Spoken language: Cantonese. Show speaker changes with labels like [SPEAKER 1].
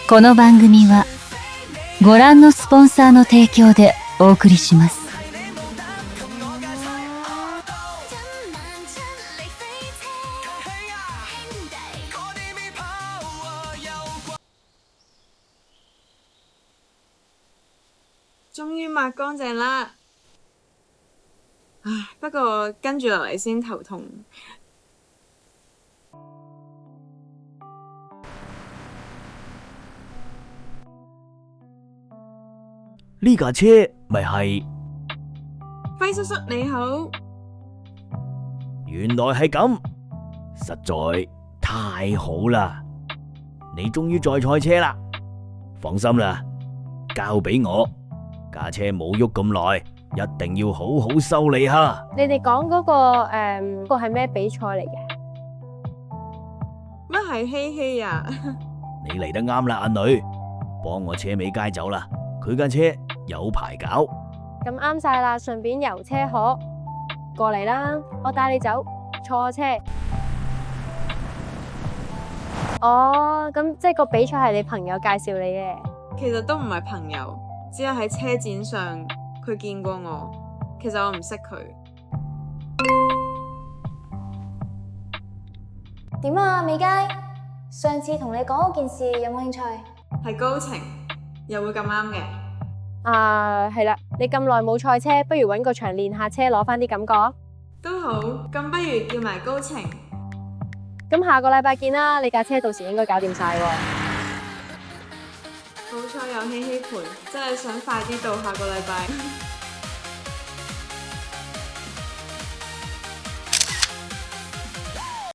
[SPEAKER 1] この番組はご覧のスポンサーの提供でお送りします。
[SPEAKER 2] 終於抹乾淨啦！唉，不過跟住落嚟先頭痛。
[SPEAKER 3] 呢架車咪係？
[SPEAKER 2] 輝叔叔你好，
[SPEAKER 3] 原來係咁，實在太好啦！你終於再賽車啦，放心啦，交俾我，架車冇喐咁耐，一定要好好修理下。
[SPEAKER 4] 你哋講嗰個係咩比賽嚟嘅？
[SPEAKER 2] 乜係希希啊？
[SPEAKER 3] 你嚟得啱啦，阿女，幫我車尾街走啦，佢架車有排搞。
[SPEAKER 4] 咁啱晒啦，順便遊車河過嚟啦，我帶你走，坐車。哦，咁即係個比賽係你朋友介紹你嘅？
[SPEAKER 2] 其實都唔係朋友，只係喺車展上佢見過我，其實我唔識佢。
[SPEAKER 5] 點啊，美佳？上次同你講嗰件事有冇興趣？
[SPEAKER 2] 係高程，又會咁啱嘅。
[SPEAKER 4] 係啦，你咁耐冇賽車，不如搵個場練下車，攞翻啲感覺。
[SPEAKER 2] 都好，咁不如叫埋高程。
[SPEAKER 4] 咁下個禮拜見啦，你架車到時應該搞掂晒喎。
[SPEAKER 2] 好彩有希希陪，真係想快啲到下個禮拜。